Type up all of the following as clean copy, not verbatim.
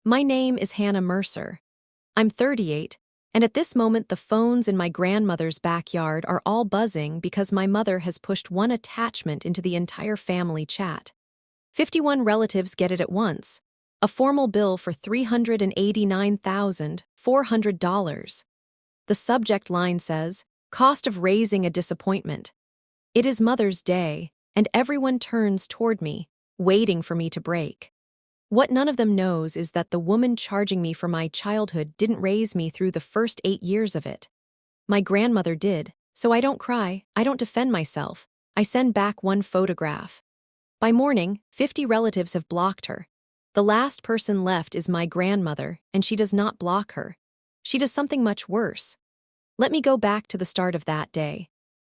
My name is Hannah Mercer. I'm 38, and at this moment the phones in my grandmother's backyard are all buzzing because my mother has pushed one attachment into the entire family chat. 51 relatives get it at once. A formal bill for $389,400. The subject line says, "Cost of raising a disappointment." It is Mother's Day, and everyone turns toward me, waiting for me to break. What none of them knows is that the woman charging me for my childhood didn't raise me through the first 8 years of it. My grandmother did, so I don't cry, I don't defend myself. I send back one photograph. By morning, 50 relatives have blocked her. The last person left is my grandmother, and she does not block her. She does something much worse. Let me go back to the start of that day.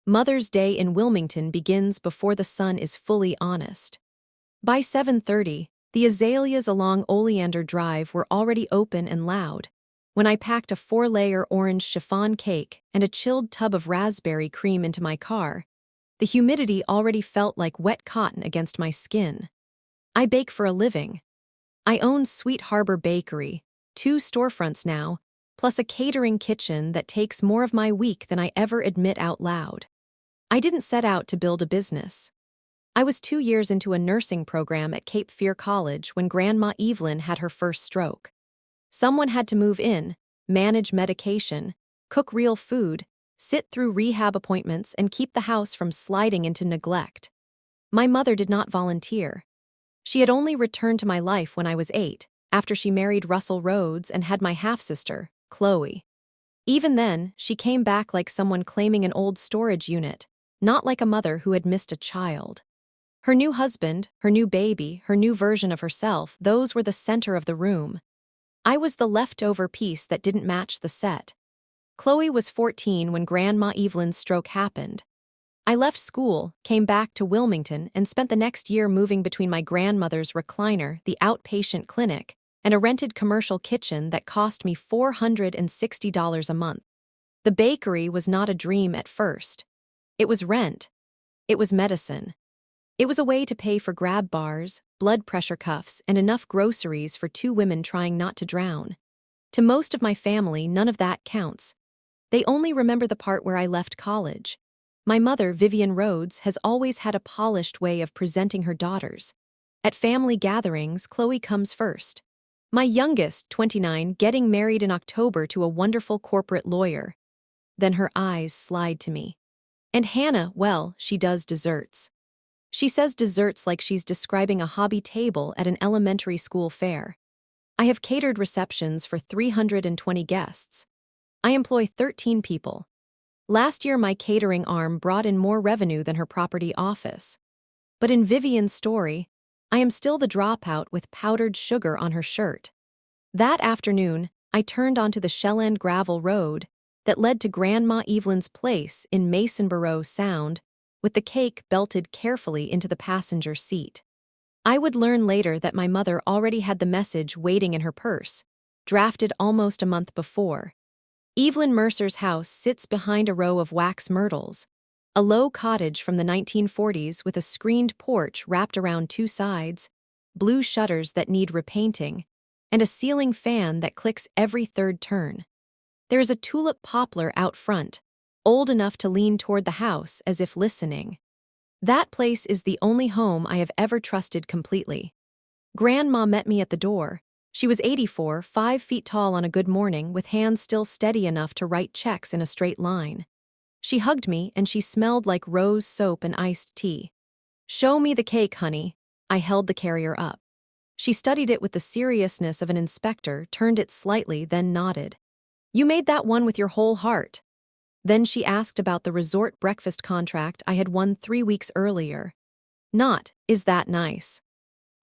Mother's Day in Wilmington begins before the sun is fully honest. By 7:30, the azaleas along Oleander Drive were already open and loud. When I packed a 4-layer orange chiffon cake and a chilled tub of raspberry cream into my car, the humidity already felt like wet cotton against my skin. I bake for a living. I own Sweet Harbor Bakery, 2 storefronts now, plus a catering kitchen that takes more of my week than I ever admit out loud. I didn't set out to build a business. I was 2 years into a nursing program at Cape Fear College when Grandma Evelyn had her first stroke. Someone had to move in, manage medication, cook real food, sit through rehab appointments, and keep the house from sliding into neglect. My mother did not volunteer. She had only returned to my life when I was 8, after she married Russell Rhodes and had my half-sister, Chloe. Even then, she came back like someone claiming an old storage unit, not like a mother who had missed a child. Her new husband, her new baby, her new version of herself, those were the center of the room. I was the leftover piece that didn't match the set. Chloe was 14 when Grandma Evelyn's stroke happened. I left school, came back to Wilmington, and spent the next year moving between my grandmother's recliner, the outpatient clinic, and a rented commercial kitchen that cost me $460 a month. The bakery was not a dream at first. It was rent. It was medicine. It was a way to pay for grab bars, blood pressure cuffs, and enough groceries for 2 women trying not to drown. To most of my family, none of that counts. They only remember the part where I left college. My mother, Vivian Rhodes, has always had a polished way of presenting her daughters. At family gatherings, Chloe comes first. My youngest, 29, getting married in October to a wonderful corporate lawyer. Then her eyes slide to me. And Hannah, well, she does desserts. She says desserts like she's describing a hobby table at an elementary school fair. I have catered receptions for 320 guests. I employ 13 people. Last year, my catering arm brought in more revenue than her property office. But in Vivian's story, I am still the dropout with powdered sugar on her shirt. That afternoon, I turned onto the Shell-End gravel road that led to Grandma Evelyn's place in Masonboro Sound, with the cake belted carefully into the passenger seat. I would learn later that my mother already had the message waiting in her purse, drafted almost a month before. Evelyn Mercer's house sits behind a row of wax myrtles, a low cottage from the 1940s with a screened porch wrapped around 2 sides, blue shutters that need repainting, and a ceiling fan that clicks every 3rd turn. There is a tulip poplar out front, old enough to lean toward the house as if listening. That place is the only home I have ever trusted completely. Grandma met me at the door. She was 84, 5 feet tall on a good morning, with hands still steady enough to write checks in a straight line. She hugged me, and she smelled like rose soap and iced tea. "Show me the cake, honey." I held the carrier up. She studied it with the seriousness of an inspector, turned it slightly, then nodded. "You made that one with your whole heart." Then she asked about the resort breakfast contract I had won 3 weeks earlier. Not, "Is that nice?"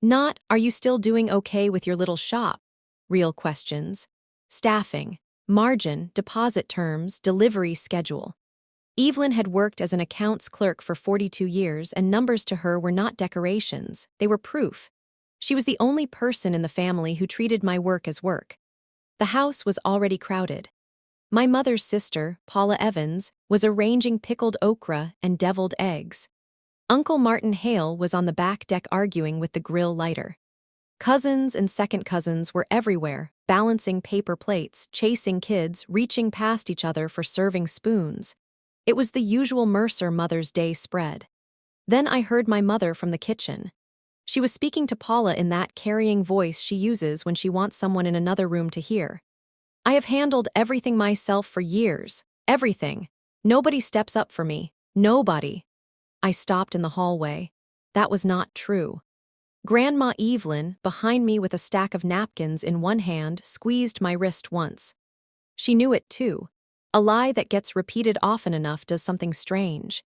Not, "Are you still doing okay with your little shop?" Real questions. Staffing, margin, deposit terms, delivery schedule. Evelyn had worked as an accounts clerk for 42 years, and numbers to her were not decorations, they were proof. She was the only person in the family who treated my work as work. The house was already crowded. My mother's sister, Paula Evans, was arranging pickled okra and deviled eggs. Uncle Martin Hale was on the back deck arguing with the grill lighter. Cousins and second cousins were everywhere, balancing paper plates, chasing kids, reaching past each other for serving spoons. It was the usual Mercer Mother's Day spread. Then I heard my mother from the kitchen. She was speaking to Paula in that carrying voice she uses when she wants someone in another room to hear. I have handled everything myself for years. Everything. Nobody steps up for me. Nobody. I stopped in the hallway. That was not true. Grandma Evelyn, behind me with a stack of napkins in one hand, squeezed my wrist once. She knew it too. A lie that gets repeated often enough does something strange.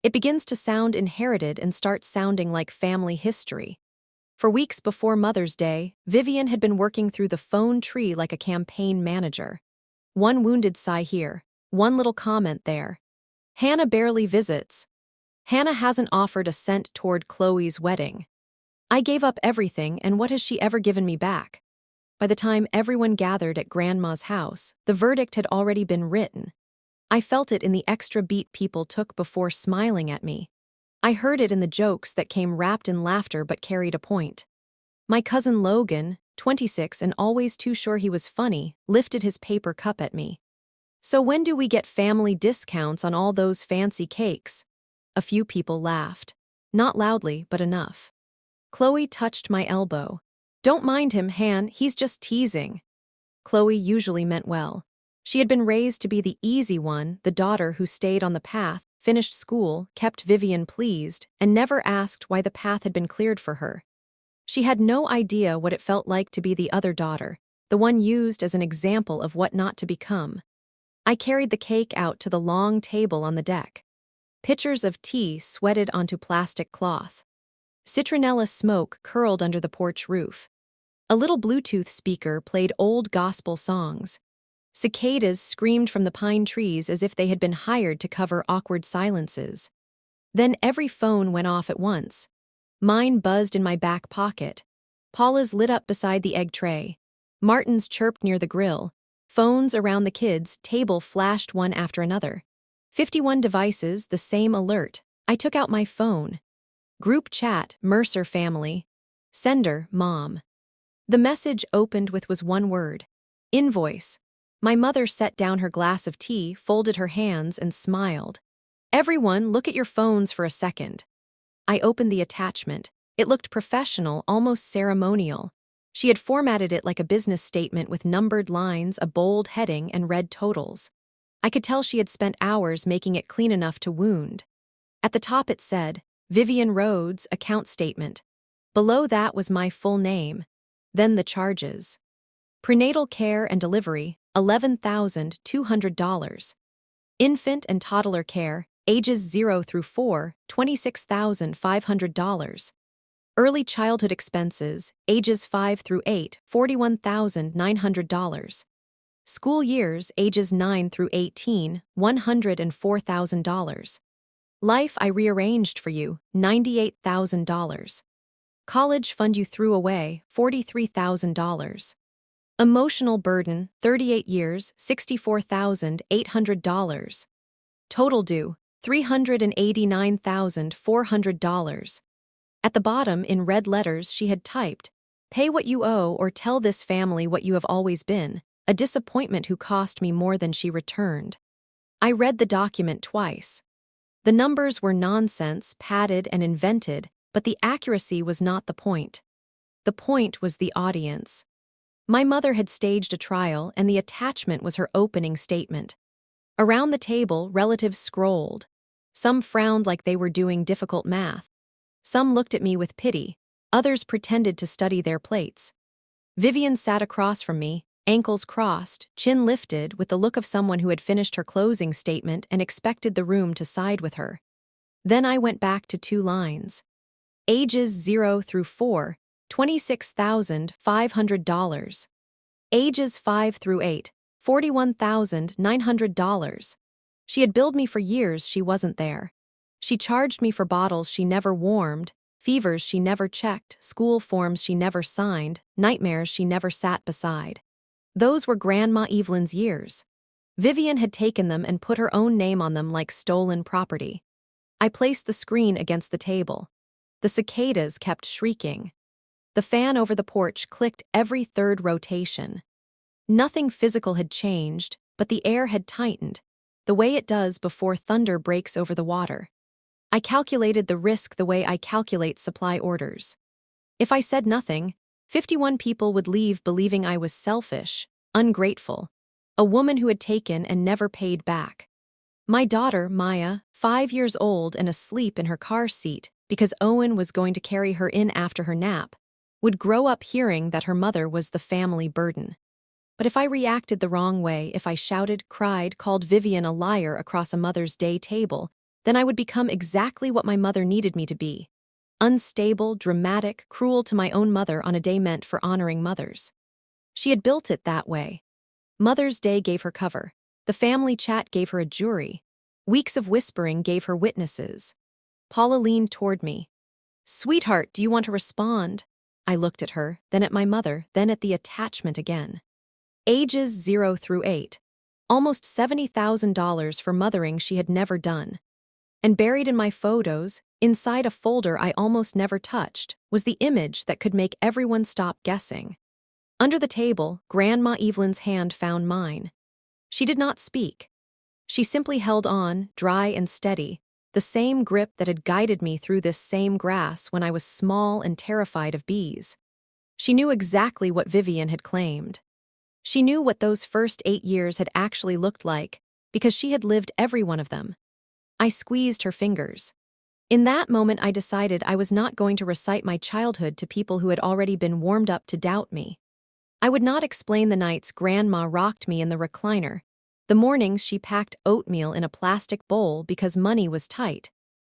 It begins to sound inherited and starts sounding like family history. For weeks before Mother's Day, Vivian had been working through the phone tree like a campaign manager. One wounded sigh here, one little comment there. Hannah barely visits. Hannah hasn't offered a cent toward Chloe's wedding. I gave up everything, and what has she ever given me back? By the time everyone gathered at Grandma's house, the verdict had already been written. I felt it in the extra beat people took before smiling at me. I heard it in the jokes that came wrapped in laughter but carried a point. My cousin Logan, 26 and always too sure he was funny, lifted his paper cup at me. "So when do we get family discounts on all those fancy cakes?" A few people laughed. Not loudly, but enough. Chloe touched my elbow. "Don't mind him, Han, he's just teasing." Chloe usually meant well. She had been raised to be the easy one, the daughter who stayed on the path, finished school, kept Vivian pleased, and never asked why the path had been cleared for her. She had no idea what it felt like to be the other daughter, the one used as an example of what not to become. I carried the cake out to the long table on the deck. Pitchers of tea sweated onto plastic cloth. Citronella smoke curled under the porch roof. A little Bluetooth speaker played old gospel songs. Cicadas screamed from the pine trees as if they had been hired to cover awkward silences. Then every phone went off at once. Mine buzzed in my back pocket. Paula's lit up beside the egg tray. Martin's chirped near the grill. Phones around the kids' table flashed one after another. 51 devices, the same alert. I took out my phone. Group chat, Mercer family. Sender, Mom. The message opened with was one word. Invoice. My mother set down her glass of tea, folded her hands, and smiled. "Everyone, look at your phones for a second." I opened the attachment. It looked professional, almost ceremonial. She had formatted it like a business statement with numbered lines, a bold heading, and red totals. I could tell she had spent hours making it clean enough to wound. At the top it said, Vivian Rhodes, account statement. Below that was my full name. Then the charges. Prenatal care and delivery, $11,200. Infant and toddler care, ages 0 through 4, $26,500. Early childhood expenses, ages 5 through 8, $41,900. School years, ages 9 through 18, $104,000. Life I rearranged for you, $98,000. College fund you threw away, $43,000. Emotional burden, 38 years, $64,800. Total due, $389,400. At the bottom, in red letters, she had typed, "Pay what you owe or tell this family what you have always been, a disappointment who cost me more than she returned." I read the document twice. The numbers were nonsense, padded and invented, but the accuracy was not the point. The point was the audience. My mother had staged a trial, and the attachment was her opening statement. Around the table, relatives scrolled. Some frowned like they were doing difficult math. Some looked at me with pity. Others pretended to study their plates. Vivian sat across from me, ankles crossed, chin lifted, with the look of someone who had finished her closing statement and expected the room to side with her. Then I went back to 2 lines. Ages 0 through 4, $26,500. Ages 5 through 8, $41,900. She had billed me for years she wasn't there. She charged me for bottles she never warmed, fevers she never checked, school forms she never signed, nightmares she never sat beside. Those were Grandma Evelyn's years. Vivian had taken them and put her own name on them like stolen property. I placed the screen against the table. The cicadas kept shrieking. The fan over the porch clicked every third rotation. Nothing physical had changed, but the air had tightened, the way it does before thunder breaks over the water. I calculated the risk the way I calculate supply orders. If I said nothing, 51 people would leave believing I was selfish, ungrateful, a woman who had taken and never paid back. My daughter, Maya, 5 years old and asleep in her car seat because Owen was going to carry her in after her nap, would grow up hearing that her mother was the family burden. But if I reacted the wrong way, if I shouted, cried, called Vivian a liar across a Mother's Day table, then I would become exactly what my mother needed me to be: unstable, dramatic, cruel to my own mother on a day meant for honoring mothers. She had built it that way. Mother's Day gave her cover. The family chat gave her a jury. Weeks of whispering gave her witnesses. Paula leaned toward me. "Sweetheart, do you want to respond?" I looked at her, then at my mother, then at the attachment again. Ages 0 through 8. Almost $70,000 for mothering she had never done. And buried in my photos, inside a folder I almost never touched, was the image that could make everyone stop guessing. Under the table, Grandma Evelyn's hand found mine. She did not speak. She simply held on, dry and steady, the same grip that had guided me through this same grass when I was small and terrified of bees. She knew exactly what Vivian had claimed. She knew what those first 8 years had actually looked like, because she had lived every one of them. I squeezed her fingers. In that moment I decided I was not going to recite my childhood to people who had already been warmed up to doubt me. I would not explain the nights Grandma rocked me in the recliner, the mornings she packed oatmeal in a plastic bowl because money was tight,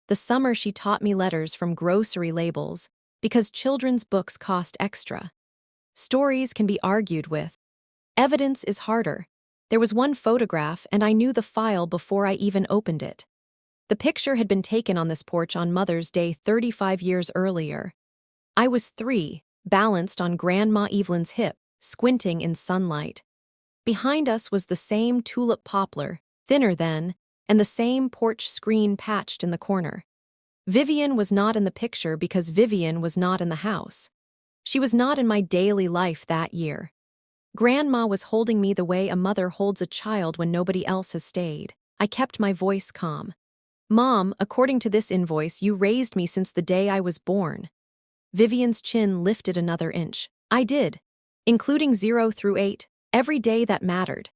the summer she taught me letters from grocery labels because children's books cost extra. Stories can be argued with. Evidence is harder. There was one photograph and I knew the file before I even opened it. The picture had been taken on this porch on Mother's Day 35 years earlier. I was 3, balanced on Grandma Evelyn's hip, squinting in sunlight. Behind us was the same tulip poplar, thinner then, and the same porch screen patched in the corner. Vivian was not in the picture because Vivian was not in the house. She was not in my daily life that year. Grandma was holding me the way a mother holds a child when nobody else has stayed. I kept my voice calm. "Mom, according to this invoice, you raised me since the day I was born." Vivian's chin lifted another inch. "I did. Including 0 through 8, every day that mattered."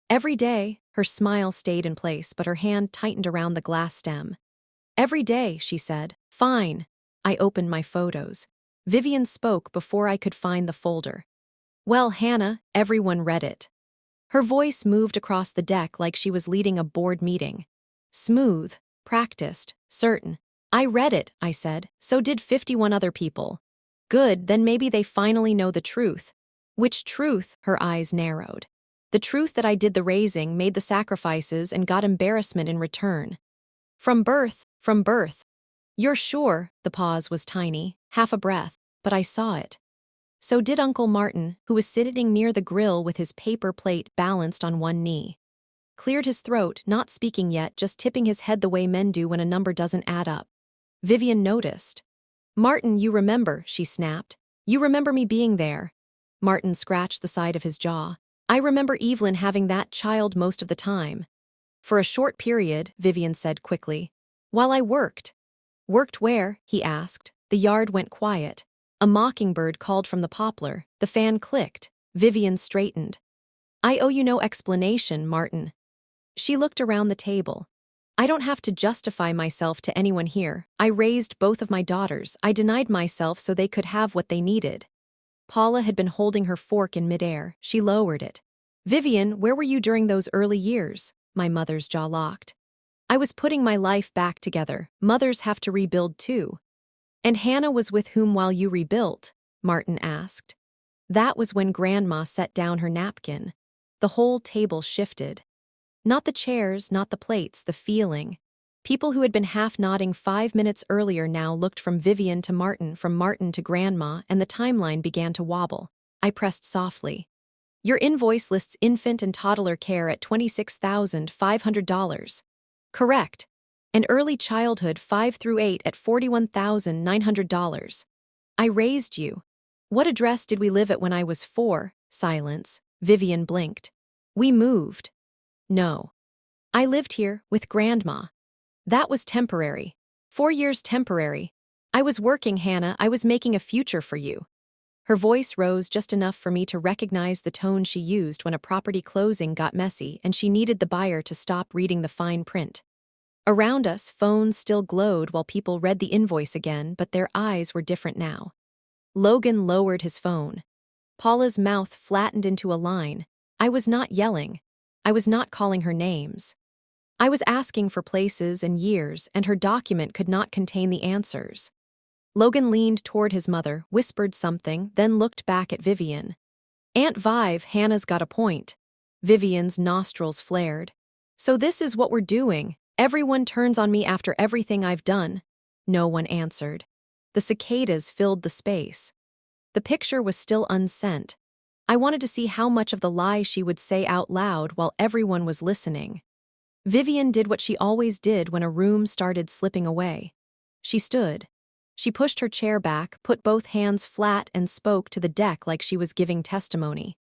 Every day, her smile stayed in place, but her hand tightened around the glass stem. "Every day," she said. "Fine." I opened my photos. Vivian spoke before I could find the folder. "Well, Hannah," everyone read it. Her voice moved across the deck like she was leading a board meeting. Smooth, practiced, certain. "I read it," I said. "So did 51 other people." "Good, then maybe they finally know the truth." "Which truth?" Her eyes narrowed. "The truth that I did the raising, made the sacrifices, and got embarrassment in return." From birth." "You're sure?" The pause was tiny, half a breath, but I saw it. So did Uncle Martin, who was sitting near the grill with his paper plate balanced on one knee. Cleared his throat, not speaking yet, just tipping his head the way men do when a number doesn't add up. Vivian noticed. "Martin, you remember," she snapped. "You remember me being there." Martin scratched the side of his jaw. "I remember Evelyn having that child most of the time." "For a short period," Vivian said quickly. "While I worked." "Worked where?" he asked. The yard went quiet. A mockingbird called from the poplar. The fan clicked. Vivian straightened. "I owe you no explanation, Martin." She looked around the table. "I don't have to justify myself to anyone here. I raised both of my daughters. I denied myself so they could have what they needed." Paula had been holding her fork in midair. She lowered it. "Vivian, where were you during those early years?" My mother's jaw locked. "I was putting my life back together. Mothers have to rebuild too." "And Hannah was with whom while you rebuilt?" Martin asked. That was when Grandma set down her napkin. The whole table shifted. Not the chairs, not the plates, the feeling. People who had been half nodding 5 minutes earlier now looked from Vivian to Martin, from Martin to Grandma, and the timeline began to wobble. I pressed softly. "Your invoice lists infant and toddler care at $26,500. "Correct. And early childhood 5 through 8 at $41,900. "I raised you." What address did we live at when I was 4? Silence. Vivian blinked. We moved. No. I lived here with Grandma. That was temporary. 4 years temporary. I was working, Hannah. I was making a future for you. Her voice rose just enough for me to recognize the tone she used when a property closing got messy and she needed the buyer to stop reading the fine print. Around us, phones still glowed while people read the invoice again, but their eyes were different now. Logan lowered his phone. Paula's mouth flattened into a line. I was not yelling. I was not calling her names. I was asking for places and years, and her document could not contain the answers. Logan leaned toward his mother, whispered something, then looked back at Vivian. Aunt Vive, Hannah's got a point. Vivian's nostrils flared. So this is what we're doing. Everyone turns on me after everything I've done. No one answered. The cicadas filled the space. The picture was still unsent. I wanted to see how much of the lie she would say out loud while everyone was listening. Vivian did what she always did when a room started slipping away. She stood. She pushed her chair back, put both hands flat, and spoke to the deck like she was giving testimony.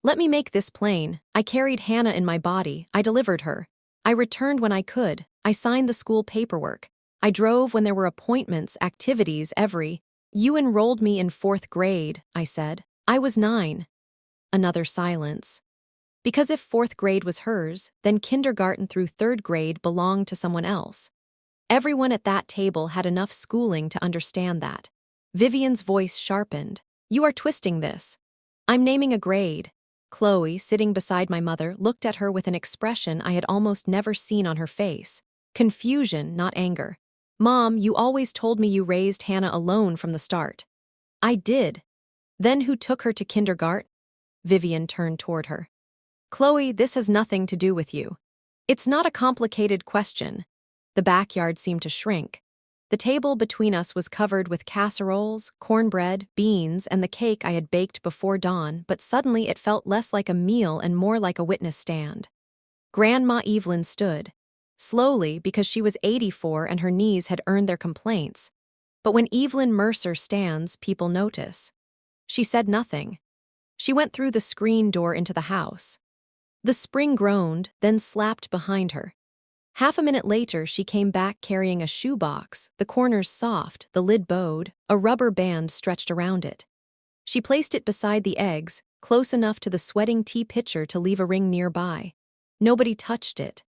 Let me make this plain. I carried Hannah in my body. I delivered her. I returned when I could. I signed the school paperwork. I drove when there were appointments, activities, You enrolled me in 4th grade, I said. I was 9. Another silence. Because if 4th grade was hers, then kindergarten through 3rd grade belonged to someone else. Everyone at that table had enough schooling to understand that. Vivian's voice sharpened. You are twisting this. I'm naming a grade. Chloe, sitting beside my mother, looked at her with an expression I had almost never seen on her face. Confusion, not anger. Mom, you always told me you raised Hannah alone from the start. I did. Then who took her to kindergarten? Vivian turned toward her. Chloe, this has nothing to do with you. It's not a complicated question. The backyard seemed to shrink. The table between us was covered with casseroles, cornbread, beans, and the cake I had baked before dawn, but suddenly it felt less like a meal and more like a witness stand. Grandma Evelyn stood. Slowly, because she was 84 and her knees had earned their complaints. But when Evelyn Mercer stands, people notice. She said nothing. She went through the screen door into the house. The spring groaned, then slapped behind her. Half a minute later, she came back carrying a shoebox, the corners soft, the lid bowed, a rubber band stretched around it. She placed it beside the eggs, close enough to the sweating tea pitcher to leave a ring nearby. Nobody touched it.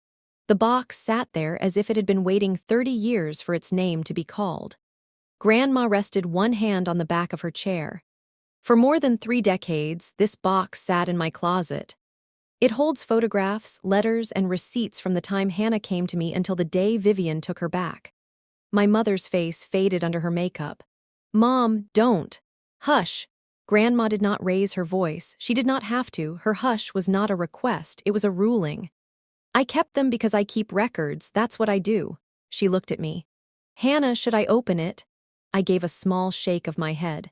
The box sat there as if it had been waiting 30 years for its name to be called. Grandma rested one hand on the back of her chair. For more than 3 decades, this box sat in my closet. It holds photographs, letters, and receipts from the time Hannah came to me until the day Vivian took her back. My mother's face faded under her makeup. Mom, don't. Hush. Grandma did not raise her voice. She did not have to. Her hush was not a request, it was a ruling. I kept them because I keep records, that's what I do. She looked at me. Hannah, should I open it? I gave a small shake of my head.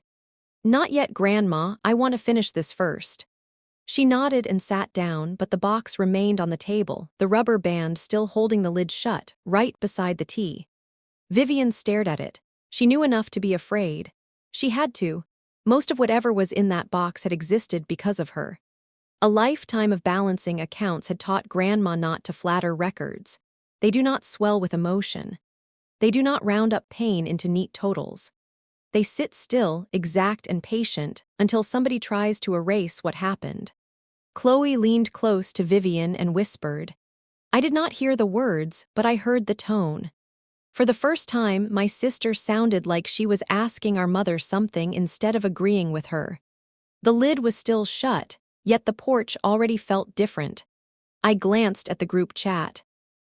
Not yet, Grandma, I want to finish this first. She nodded and sat down, but the box remained on the table, the rubber band still holding the lid shut, right beside the tea. Vivian stared at it. She knew enough to be afraid. She had to. Most of whatever was in that box had existed because of her. A lifetime of balancing accounts had taught Grandma not to flatter records. They do not swell with emotion. They do not round up pain into neat totals. They sit still, exact and patient, until somebody tries to erase what happened. Chloe leaned close to Vivian and whispered. I did not hear the words, but I heard the tone. For the first time, my sister sounded like she was asking our mother something instead of agreeing with her. The lid was still shut, yet the porch already felt different. I glanced at the group chat.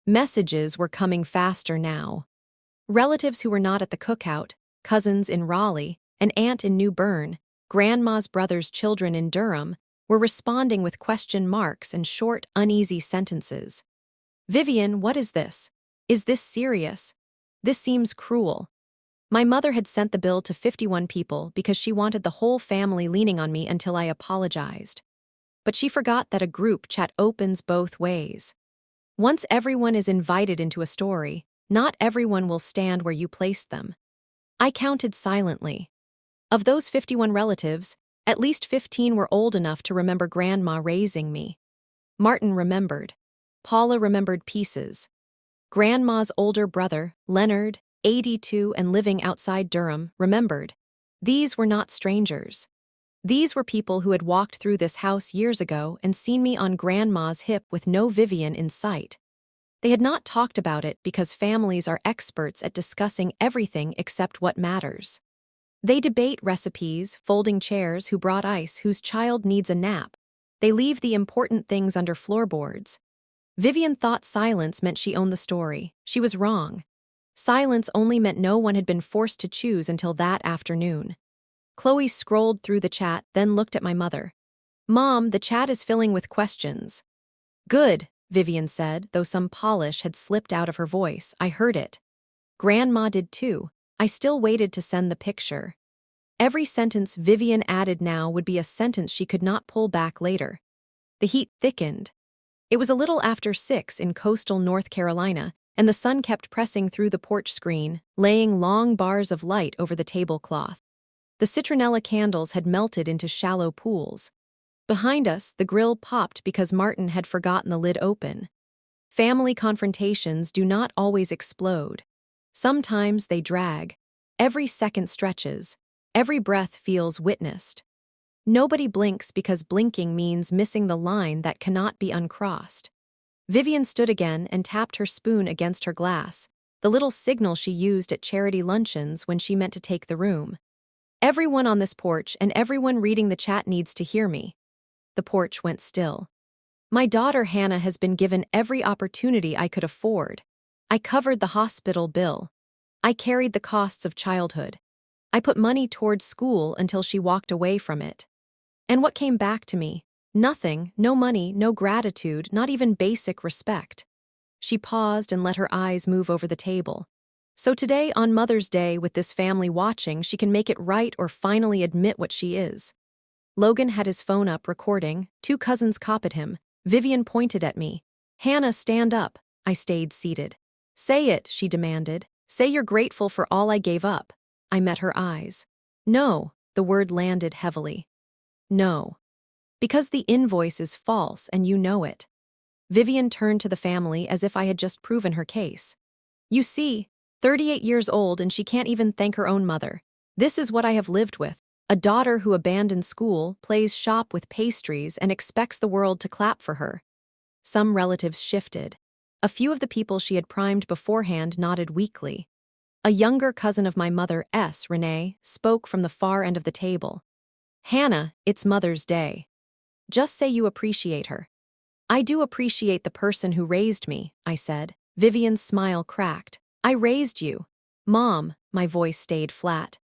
Messages were coming faster now. Relatives who were not at the cookout, cousins in Raleigh, an aunt in New Bern, Grandma's brother's children in Durham, were responding with question marks and short, uneasy sentences. Vivian, what is this? Is this serious? This seems cruel. My mother had sent the bill to 51 people because she wanted the whole family leaning on me until I apologized. But she forgot that a group chat opens both ways. Once everyone is invited into a story, not everyone will stand where you placed them. I counted silently. Of those 51 relatives, at least 15 were old enough to remember Grandma raising me. Martin remembered. Paula remembered pieces. Grandma's older brother, Leonard, 82 and living outside Durham, remembered. These were not strangers. These were people who had walked through this house years ago and seen me on Grandma's hip with no Vivian in sight. They had not talked about it because families are experts at discussing everything except what matters. They debate recipes, folding chairs, who brought ice, whose child needs a nap. They leave the important things under floorboards. Vivian thought silence meant she owned the story. She was wrong. Silence only meant no one had been forced to choose until that afternoon. Chloe scrolled through the chat, then looked at my mother. "Mom, the chat is filling with questions." "Good," Vivian said, though some polish had slipped out of her voice. "I heard it." Grandma did too. I still waited to send the picture. Every sentence Vivian added now would be a sentence she could not pull back later. The heat thickened. It was a little after 6 in coastal North Carolina, and the sun kept pressing through the porch screen, laying long bars of light over the tablecloth. The citronella candles had melted into shallow pools. Behind us, the grill popped because Martin had forgotten the lid open. Family confrontations do not always explode. Sometimes they drag. Every second stretches. Every breath feels witnessed. Nobody blinks because blinking means missing the line that cannot be uncrossed. Vivian stood again and tapped her spoon against her glass, the little signal she used at charity luncheons when she meant to take the room. "Everyone on this porch and everyone reading the chat needs to hear me." The porch went still. "My daughter Hannah has been given every opportunity I could afford. I covered the hospital bill. I carried the costs of childhood. I put money towards school until she walked away from it. And what came back to me? Nothing, no money, no gratitude, not even basic respect." She paused and let her eyes move over the table. "So today, on Mother's Day, with this family watching, she can make it right or finally admit what she is." Logan had his phone up, recording. 2 cousins copied him. Vivian pointed at me. "Hannah, stand up." I stayed seated. "Say it," she demanded. "Say you're grateful for all I gave up." I met her eyes. "No," the word landed heavily. "No. Because the invoice is false and you know it." Vivian turned to the family as if I had just proven her case. "You see, 38 years old and she can't even thank her own mother. This is what I have lived with. A daughter who abandoned school, plays shop with pastries, and expects the world to clap for her." Some relatives shifted. A few of the people she had primed beforehand nodded weakly. A younger cousin of my mother, Renee, spoke from the far end of the table. "Hannah, it's Mother's Day. Just say you appreciate her." "I do appreciate the person who raised me," I said. Vivian's smile cracked. "I raised you." "Mom," my voice stayed flat.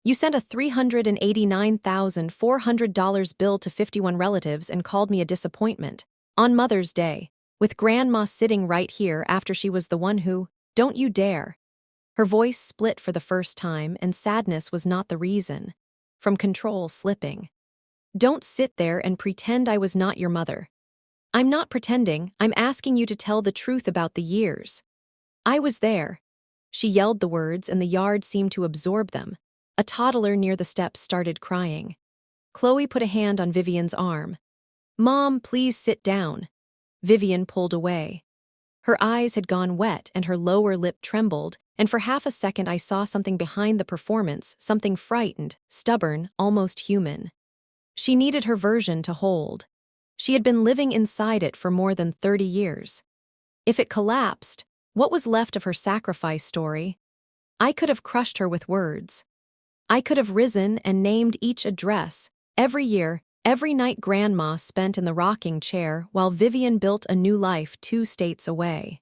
"You sent a $389,400 bill to 51 relatives and called me a disappointment. On Mother's Day, with Grandma sitting right here after she was the one who— Don't you dare." Her voice split for the first time, and sadness was not the reason. From control slipping. "Don't sit there and pretend I was not your mother." "I'm not pretending, I'm asking you to tell the truth about the years." "I was there." She yelled the words and the yard seemed to absorb them. A toddler near the steps started crying. Chloe put a hand on Vivian's arm. "Mom, please sit down." Vivian pulled away. Her eyes had gone wet and her lower lip trembled, and for half a second I saw something behind the performance, something frightened, stubborn, almost human. She needed her version to hold. She had been living inside it for more than 30 years. If it collapsed, what was left of her sacrifice story? I could have crushed her with words. I could have risen and named each address, every year, every night Grandma spent in the rocking chair while Vivian built a new life 2 states away.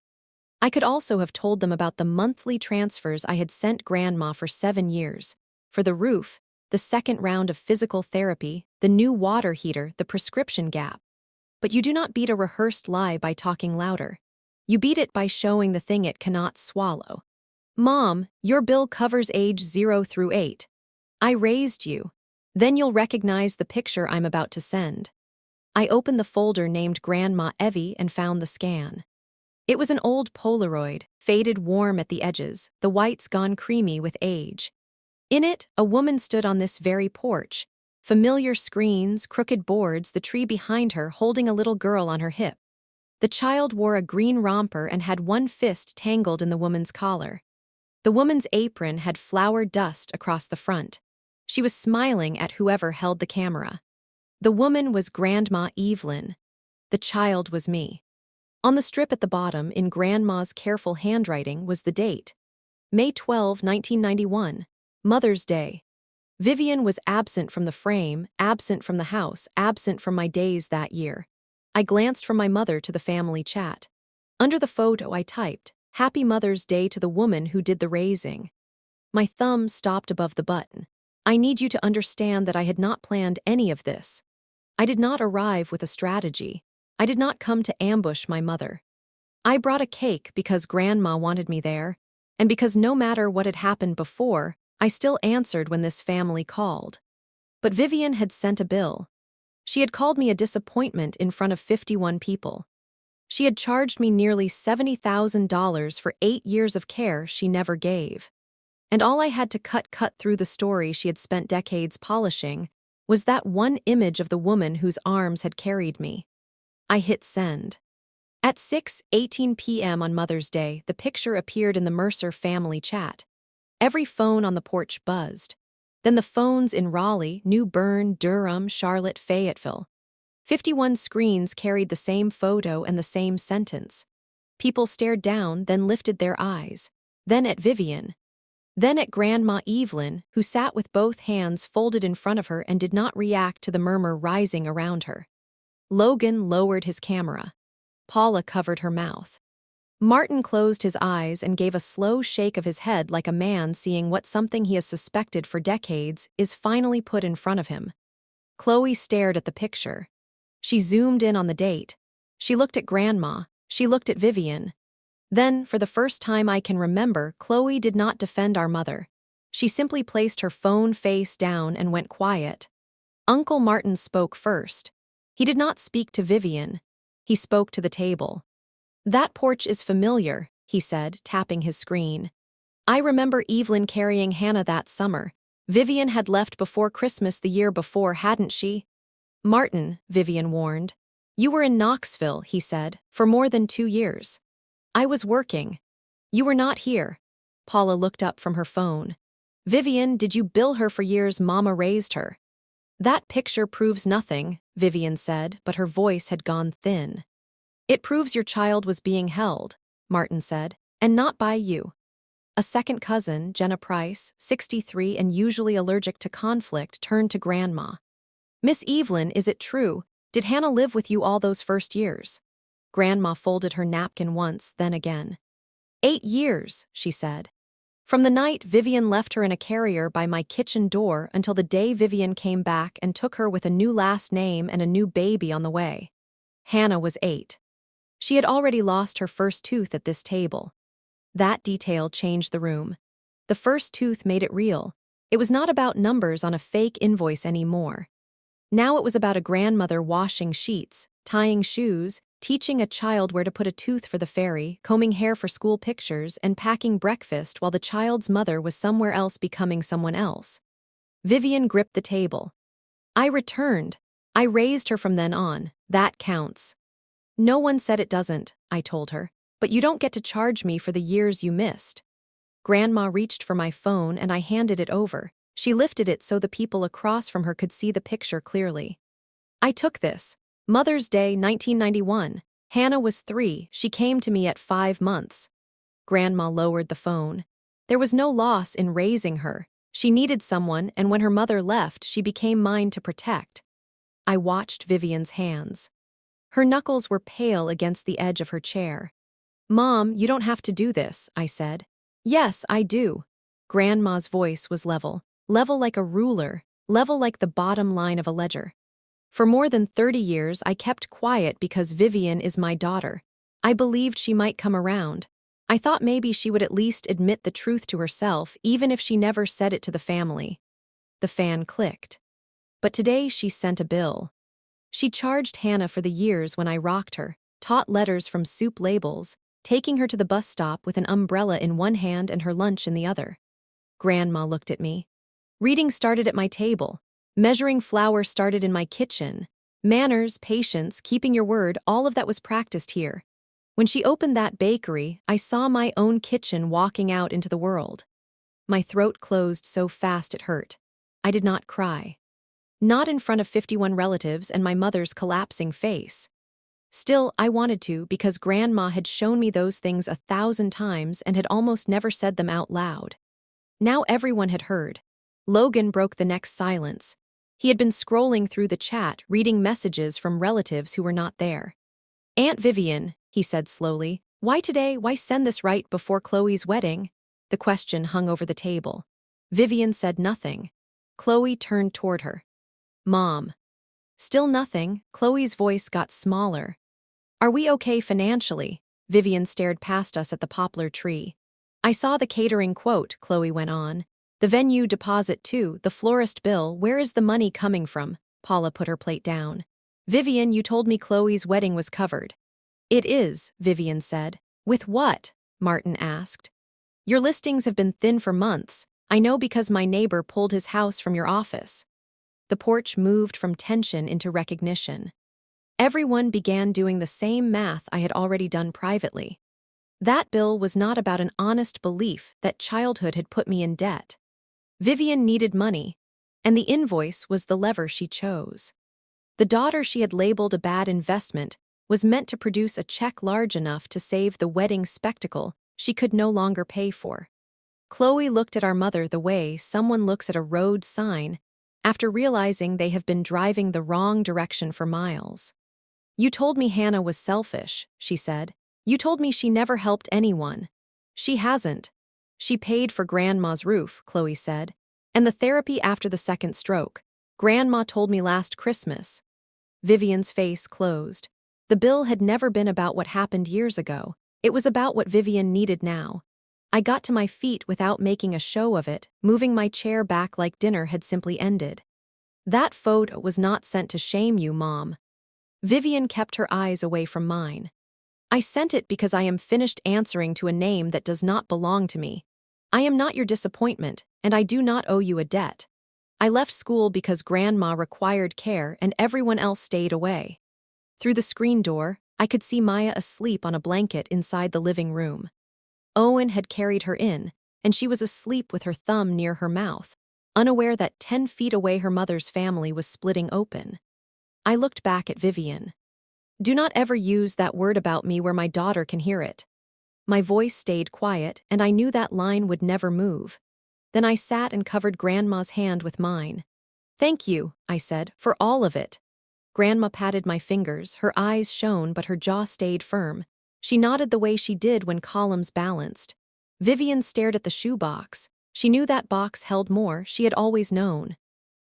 I could also have told them about the monthly transfers I had sent Grandma for 7 years, for the roof, the second round of physical therapy, the new water heater, the prescription gap. But you do not beat a rehearsed lie by talking louder. You beat it by showing the thing it cannot swallow. "Mom, your bill covers age 0 through 8. I raised you. Then you'll recognize the picture I'm about to send." I opened the folder named Grandma Evie and found the scan. It was an old Polaroid, faded warm at the edges, the whites gone creamy with age. In it, a woman stood on this very porch. Familiar screens, crooked boards, the tree behind her holding a little girl on her hip. The child wore a green romper and had one fist tangled in the woman's collar. The woman's apron had flour dust across the front. She was smiling at whoever held the camera. The woman was Grandma Evelyn. The child was me. On the strip at the bottom, in Grandma's careful handwriting, was the date. May 12, 1991, Mother's Day. Vivian was absent from the frame, absent from the house, absent from my days that year. I glanced from my mother to the family chat. Under the photo, I typed, "Happy Mother's Day to the woman who did the raising." My thumb stopped above the button. I need you to understand that I had not planned any of this. I did not arrive with a strategy. I did not come to ambush my mother. I brought a cake because Grandma wanted me there, and because no matter what had happened before, I still answered when this family called. But Vivian had sent a bill. She had called me a disappointment in front of 51 people. She had charged me nearly $70,000 for 8 years of care she never gave. And all I had to cut through the story she had spent decades polishing was that one image of the woman whose arms had carried me. I hit send. At 6:18 p.m. on Mother's Day, the picture appeared in the Mercer family chat. Every phone on the porch buzzed. Then the phones in Raleigh, New Bern, Durham, Charlotte, Fayetteville. 51 screens carried the same photo and the same sentence. People stared down, then lifted their eyes. Then at Vivian. Then at Grandma Evelyn, who sat with both hands folded in front of her and did not react to the murmur rising around her. Logan lowered his camera. Paula covered her mouth. Martin closed his eyes and gave a slow shake of his head like a man seeing what something he has suspected for decades is finally put in front of him. Chloe stared at the picture. She zoomed in on the date. She looked at Grandma. She looked at Vivian. Then, for the first time I can remember, Chloe did not defend our mother. She simply placed her phone face down and went quiet. Uncle Martin spoke first. He did not speak to Vivian. He spoke to the table. "That porch is familiar," he said, tapping his screen. "I remember Evelyn carrying Hannah that summer. Vivian had left before Christmas the year before, hadn't she?" "Martin," Vivian warned. "You were in Knoxville," he said, "for more than 2 years. I was working. You were not here." Paula looked up from her phone. "Vivian, did you bill her for years Mama raised her?" "That picture proves nothing," Vivian said, but her voice had gone thin. "It proves your child was being held," Martin said, "and not by you." A second cousin, Jenna Price, 63 and usually allergic to conflict, turned to Grandma. "Miss Evelyn, is it true? Did Hannah live with you all those first years?" Grandma folded her napkin once, then again. 8 years, she said. "From the night Vivian left her in a carrier by my kitchen door until the day Vivian came back and took her with a new last name and a new baby on the way. Hannah was 8. She had already lost her first tooth at this table. That detail changed the room. The first tooth made it real. It was not about numbers on a fake invoice anymore. Now it was about a grandmother washing sheets, tying shoes, teaching a child where to put a tooth for the ferry, combing hair for school pictures, and packing breakfast while the child's mother was somewhere else becoming someone else. Vivian gripped the table. "I returned. I raised her from then on. That counts." "No one said it doesn't," I told her, "but you don't get to charge me for the years you missed." Grandma reached for my phone and I handed it over. She lifted it so the people across from her could see the picture clearly. "I took this. Mother's Day, 1991. Hannah was 3. She came to me at 5 months." Grandma lowered the phone. "There was no loss in raising her. She needed someone, and when her mother left, she became mine to protect." I watched Vivian's hands. Her knuckles were pale against the edge of her chair. "Mom, you don't have to do this," I said. "Yes, I do." Grandma's voice was level like a ruler, level like the bottom line of a ledger. "For more than 30 years, I kept quiet because Vivian is my daughter. I believed she might come around. I thought maybe she would at least admit the truth to herself, even if she never said it to the family." The fan clicked. "But today she sent a bill. She charged Hannah for the years when I rocked her, taught letters from soup labels, taking her to the bus stop with an umbrella in one hand and her lunch in the other." Grandma looked at me. Reading started at my table. Measuring flour started in my kitchen. Manners, patience, keeping your word, all of that was practiced here. When she opened that bakery, I saw my own kitchen walking out into the world. My throat closed so fast it hurt. I did not cry. Not in front of 51 relatives and my mother's collapsing face. Still, I wanted to because Grandma had shown me those things 1,000 times and had almost never said them out loud. Now everyone had heard. Logan broke the next silence. He had been scrolling through the chat, reading messages from relatives who were not there. "Aunt Vivian," he said slowly, "why today? Why send this right before Chloe's wedding?" The question hung over the table. Vivian said nothing. Chloe turned toward her. "Mom." Still nothing. Chloe's voice got smaller. "Are we okay financially?" Vivian stared past us at the poplar tree. "I saw the catering quote," Chloe went on. "The venue deposit too, the florist bill, where is the money coming from?" Paula put her plate down. "Vivian, you told me Chloe's wedding was covered." "It is," Vivian said. "With what?" Martin asked. "Your listings have been thin for months. I know because my neighbor pulled his house from your office." The porch moved from tension into recognition. Everyone began doing the same math I had already done privately. That bill was not about an honest belief that childhood had put me in debt. Vivian needed money, and the invoice was the lever she chose. The daughter she had labeled a bad investment was meant to produce a check large enough to save the wedding spectacle she could no longer pay for. Chloe looked at our mother the way someone looks at a road sign after realizing they have been driving the wrong direction for miles. "You told me Hannah was selfish," she said. "You told me she never helped anyone." "She hasn't. She paid for Grandma's roof," Chloe said. "And the therapy after the second stroke. Grandma told me last Christmas." Vivian's face closed. The bill had never been about what happened years ago. It was about what Vivian needed now. I got to my feet without making a show of it, moving my chair back like dinner had simply ended. "That photo was not sent to shame you, Mom." Vivian kept her eyes away from mine. "I sent it because I am finished answering to a name that does not belong to me. I am not your disappointment, and I do not owe you a debt. I left school because Grandma required care and everyone else stayed away." Through the screen door, I could see Maya asleep on a blanket inside the living room. Owen had carried her in, and she was asleep with her thumb near her mouth, unaware that 10 feet away her mother's family was splitting open. I looked back at Vivian. "Do not ever use that word about me where my daughter can hear it." My voice stayed quiet, and I knew that line would never move. Then I sat and covered Grandma's hand with mine. "Thank you," I said, "for all of it." Grandma patted my fingers, her eyes shone but her jaw stayed firm. She nodded the way she did when columns balanced. Vivian stared at the shoebox. She knew that box held more, she had always known.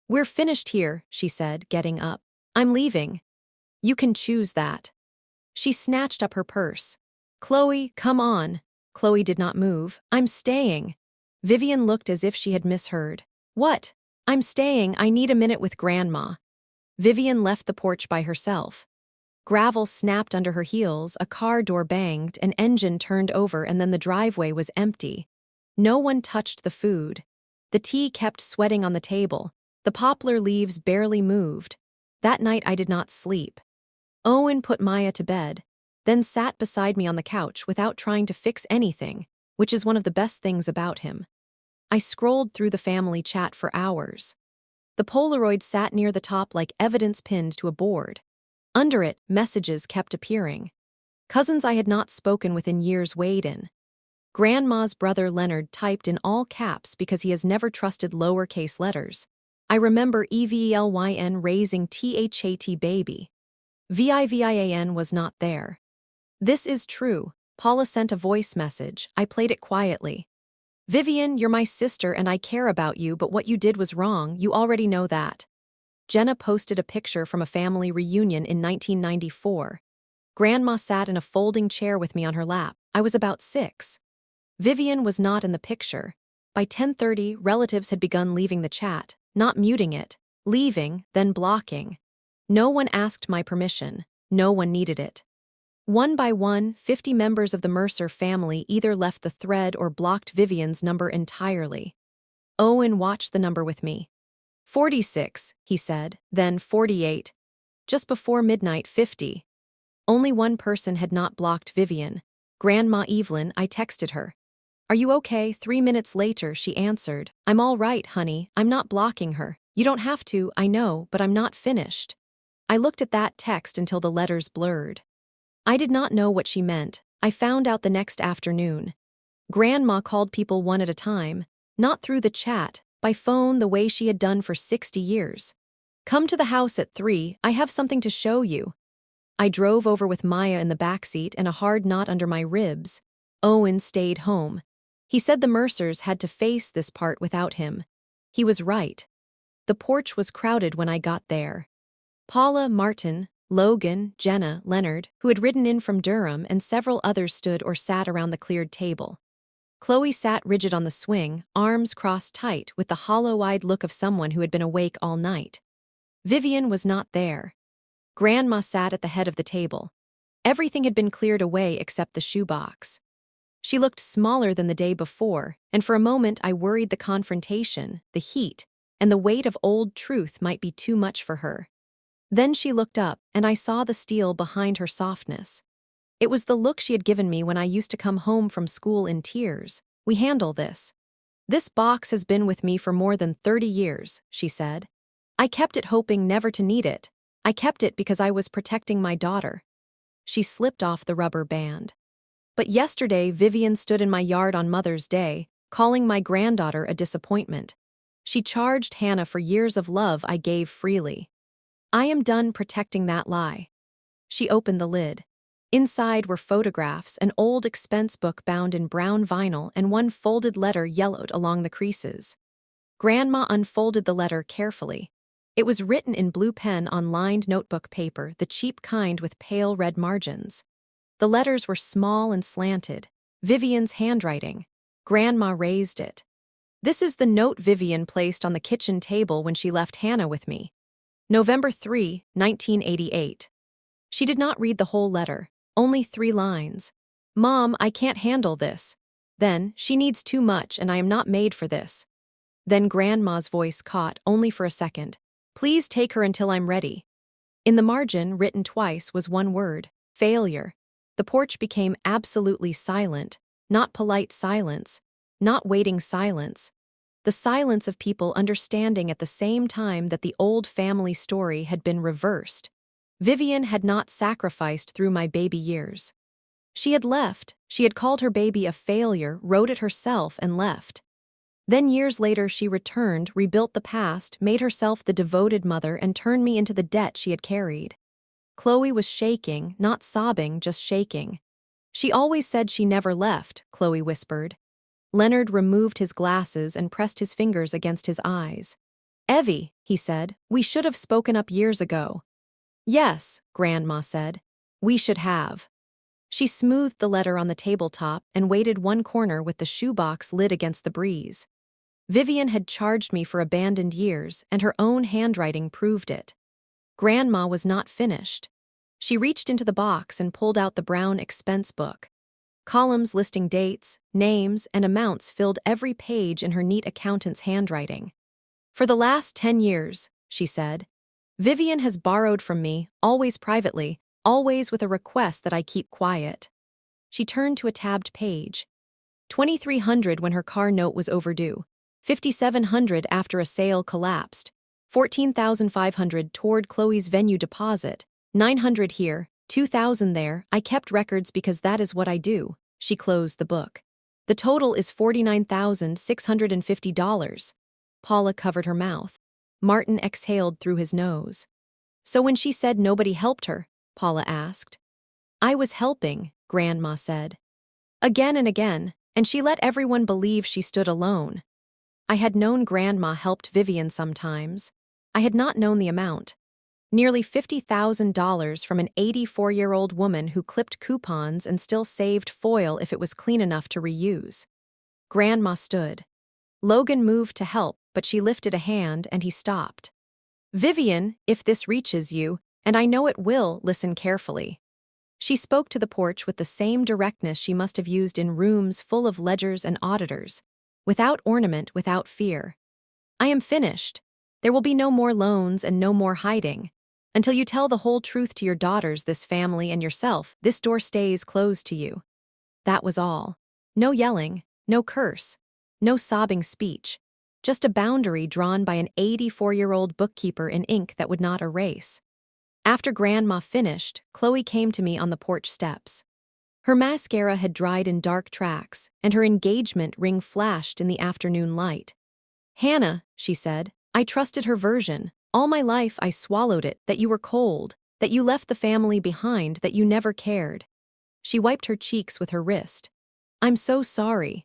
"We're finished here," she said, getting up. "I'm leaving." "You can choose that." She snatched up her purse. "Chloe, come on." Chloe did not move. "I'm staying." Vivian looked as if she had misheard. "What?" "I'm staying. I need a minute with Grandma." Vivian left the porch by herself. Gravel snapped under her heels, a car door banged, an engine turned over, and then the driveway was empty. No one touched the food. The tea kept sweating on the table. The poplar leaves barely moved. That night I did not sleep. Owen put Maya to bed, then sat beside me on the couch without trying to fix anything, which is one of the best things about him. I scrolled through the family chat for hours. The Polaroid sat near the top like evidence pinned to a board. Under it, messages kept appearing. Cousins I had not spoken with in years weighed in. Grandma's brother Leonard typed in all caps because he has never trusted lowercase letters. I remember EVELYN raising THAT baby. VIVIAN was not there. "This is true." Paula sent a voice message. I played it quietly. "Vivian, you're my sister and I care about you, but what you did was wrong, you already know that." Jenna posted a picture from a family reunion in 1994. Grandma sat in a folding chair with me on her lap. I was about 6. Vivian was not in the picture. By 10:30, relatives had begun leaving the chat, not muting it, leaving, then blocking. No one asked my permission. No one needed it. One by one, 50 members of the Mercer family either left the thread or blocked Vivian's number entirely. Owen watched the number with me. 46, he said, then 48. Just before midnight, 50. Only one person had not blocked Vivian. Grandma Evelyn. I texted her. Are you okay? 3 minutes later, she answered. I'm all right, honey. I'm not blocking her. You don't have to, I know, but I'm not finished. I looked at that text until the letters blurred. I did not know what she meant. I found out the next afternoon. Grandma called people one at a time, not through the chat, by phone the way she had done for 60 years. Come to the house at 3, I have something to show you. I drove over with Maya in the backseat and a hard knot under my ribs. Owen stayed home. He said the Mercers had to face this part without him. He was right. The porch was crowded when I got there. Paula, Martin, Logan, Jenna, Leonard, who had ridden in from Durham, and several others stood or sat around the cleared table. Chloe sat rigid on the swing, arms crossed tight, with the hollow-eyed look of someone who had been awake all night. Vivian was not there. Grandma sat at the head of the table. Everything had been cleared away except the shoebox. She looked smaller than the day before, and for a moment I worried the confrontation, the heat, and the weight of old truth might be too much for her. Then she looked up, and I saw the steel behind her softness. It was the look she had given me when I used to come home from school in tears. We handle this. This box has been with me for more than 30 years, she said. I kept it hoping never to need it. I kept it because I was protecting my daughter. She slipped off the rubber band. But yesterday, Vivian stood in my yard on Mother's Day, calling my granddaughter a disappointment. She charged Hannah for years of love I gave freely. I am done protecting that lie. She opened the lid. Inside were photographs, an old expense book bound in brown vinyl, and one folded letter yellowed along the creases. Grandma unfolded the letter carefully. It was written in blue pen on lined notebook paper, the cheap kind with pale red margins. The letters were small and slanted. Vivian's handwriting. Grandma raised it. This is the note Vivian placed on the kitchen table when she left Hannah with me. November 3, 1988. She did not read the whole letter, only 3 lines. Mom, I can't handle this. Then, she needs too much and I am not made for this. Then Grandma's voice caught, only for a second. Please take her until I'm ready. In the margin, written twice, was one word: failure. The porch became absolutely silent, not polite silence, not waiting silence. The silence of people understanding at the same time that the old family story had been reversed. Vivian had not sacrificed through my baby years. She had left. She had called her baby a failure, wrote it herself, and left. Then years later she returned, rebuilt the past, made herself the devoted mother, and turned me into the debt she had carried. Chloe was shaking, not sobbing, just shaking. She always said she never left, Chloe whispered. Leonard removed his glasses and pressed his fingers against his eyes. Evie, he said, we should have spoken up years ago. Yes, Grandma said. We should have. She smoothed the letter on the tabletop and weighted one corner with the shoebox lid against the breeze. Vivian had charged me for abandoned years, and her own handwriting proved it. Grandma was not finished. She reached into the box and pulled out the brown expense book. Columns listing dates, names, and amounts filled every page in her neat accountant's handwriting. For the last 10 years, she said, Vivian has borrowed from me, always privately, always with a request that I keep quiet. She turned to a tabbed page. $2,300 when her car note was overdue. $5,700 after a sale collapsed. $14,500 toward Chloe's venue deposit. $900 here, $2,000 there. I kept records because that is what I do. She closed the book. The total is $49,650. Paula covered her mouth. Martin exhaled through his nose. So when she said nobody helped her, Paula asked. I was helping, Grandma said. Again and again, and she let everyone believe she stood alone. I had known Grandma helped Vivian sometimes. I had not known the amount. Nearly $50,000 from an 84-year-old woman who clipped coupons and still saved foil if it was clean enough to reuse. Grandma stood. Logan moved to help, but she lifted a hand and he stopped. Vivian, if this reaches you, and I know it will, listen carefully. She spoke to the porch with the same directness she must have used in rooms full of ledgers and auditors. without ornament, without fear. I am finished. There will be no more loans and no more hiding. Until you tell the whole truth to your daughters, this family, and yourself, this door stays closed to you. That was all. No yelling, no curse, no sobbing speech. Just a boundary drawn by an 84-year-old bookkeeper in ink that would not erase. After Grandma finished, Chloe came to me on the porch steps. Her mascara had dried in dark tracks, and her engagement ring flashed in the afternoon light. "Hannah," she said, "I trusted her version. All my life I swallowed it, that you were cold, that you left the family behind, that you never cared." She wiped her cheeks with her wrist. "I'm so sorry."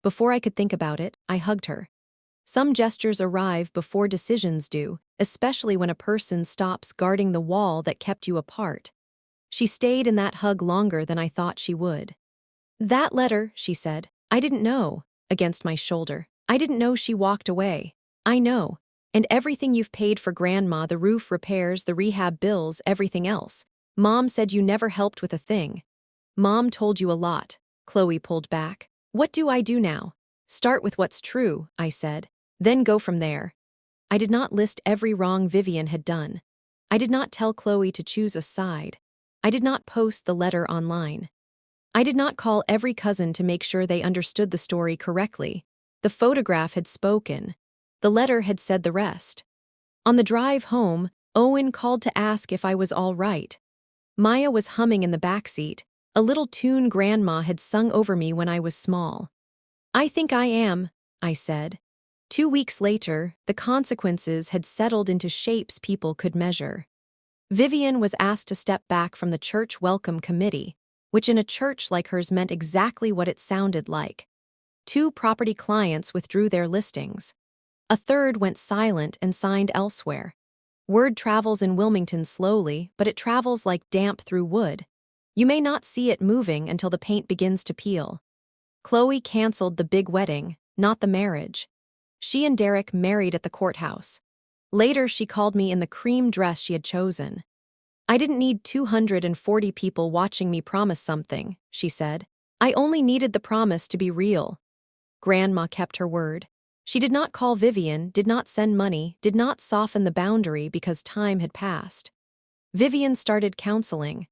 Before I could think about it, I hugged her. Some gestures arrive before decisions do, especially when a person stops guarding the wall that kept you apart. She stayed in that hug longer than I thought she would. "That letter," she said, "I didn't know," against my shoulder. "I didn't know she walked away. I know. And everything you've paid for Grandma, the roof repairs, the rehab bills, everything else. Mom said you never helped with a thing." "Mom told you a lot." Chloe pulled back. "What do I do now?" "Start with what's true," I said. "Then go from there." I did not list every wrong Vivian had done. I did not tell Chloe to choose a side. I did not post the letter online. I did not call every cousin to make sure they understood the story correctly. The photograph had spoken. The letter had said the rest. On the drive home, Owen called to ask if I was all right. Maya was humming in the backseat, a little tune Grandma had sung over me when I was small. "I think I am," I said. 2 weeks later, the consequences had settled into shapes people could measure. Vivian was asked to step back from the church welcome committee, which in a church like hers meant exactly what it sounded like. 2 property clients withdrew their listings. A third went silent and signed elsewhere. Word travels in Wilmington slowly, but it travels like damp through wood. You may not see it moving until the paint begins to peel. Chloe canceled the big wedding, not the marriage. She and Derek married at the courthouse. Later, she called me in the cream dress she had chosen. "I didn't need 240 people watching me promise something," she said. "I only needed the promise to be real." Grandma kept her word. She did not call Vivian, did not send money, did not soften the boundary because time had passed. Vivian started counseling.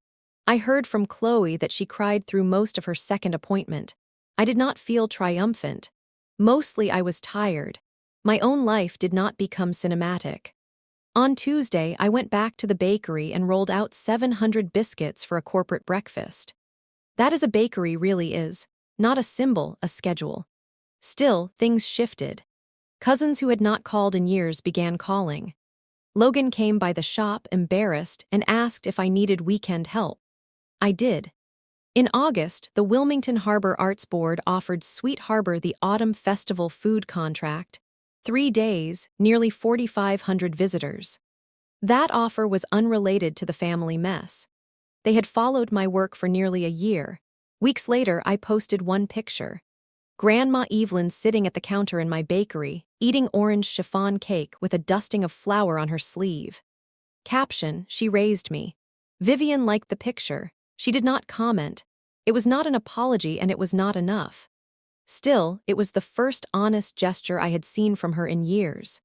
I heard from Chloe that she cried through most of her second appointment. I did not feel triumphant. Mostly I was tired. My own life did not become cinematic. On Tuesday, I went back to the bakery and rolled out 700 biscuits for a corporate breakfast. That is a bakery really is, not a symbol, a schedule. Still, things shifted. Cousins who had not called in years began calling. Logan came by the shop, embarrassed, and asked if I needed weekend help. I did. In August, the Wilmington Harbor Arts Board offered Sweet Harbor the Autumn Festival food contract. 3 days, nearly 4,500 visitors. That offer was unrelated to the family mess. They had followed my work for nearly a year. Weeks later, I posted one picture. Grandma Evelyn sitting at the counter in my bakery, eating orange chiffon cake with a dusting of flour on her sleeve. Caption, "She raised me." Vivian liked the picture. She did not comment. It was not an apology and it was not enough. Still, it was the first honest gesture I had seen from her in years.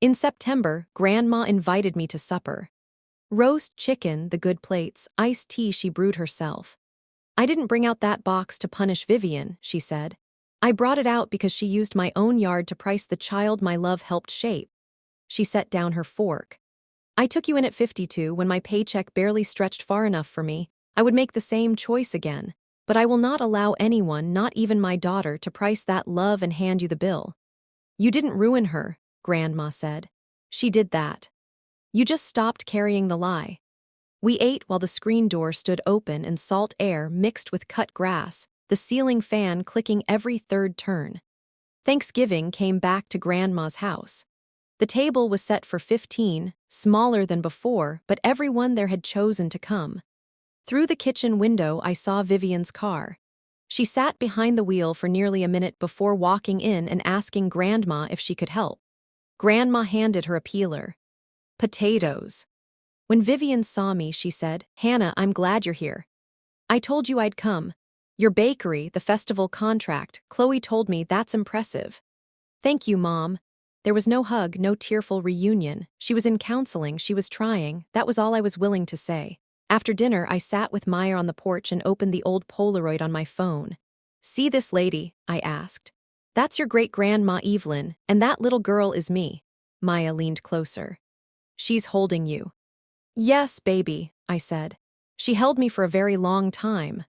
In September, Grandma invited me to supper. Roast chicken, the good plates, iced tea she brewed herself. "I didn't bring out that box to punish Vivian," she said. "I brought it out because she used my own yard to price the child my love helped shape." She set down her fork. "I took you in at 52 when my paycheck barely stretched far enough for me. I would make the same choice again. But I will not allow anyone, not even my daughter, to price that love and hand you the bill." "You didn't ruin her," Grandma said. "She did that. You just stopped carrying the lie." We ate while the screen door stood open and salt air mixed with cut grass, the ceiling fan clicking every third turn. Thanksgiving came back to Grandma's house. The table was set for 15, smaller than before, but everyone there had chosen to come. Through the kitchen window, I saw Vivian's car. She sat behind the wheel for nearly a minute before walking in and asking Grandma if she could help. Grandma handed her a peeler. "Potatoes." When Vivian saw me, she said, "Hannah, I'm glad you're here. I told you I'd come." Your bakery, the festival contract, Chloe told me that's impressive. Thank you, Mom. There was no hug, no tearful reunion. She was in counseling, she was trying. That was all I was willing to say. After dinner, I sat with Maya on the porch and opened the old Polaroid on my phone. See this lady? I asked. That's your great-grandma Evelyn, and that little girl is me. Maya leaned closer. She's holding you. Yes, baby, I said. She held me for a very long time.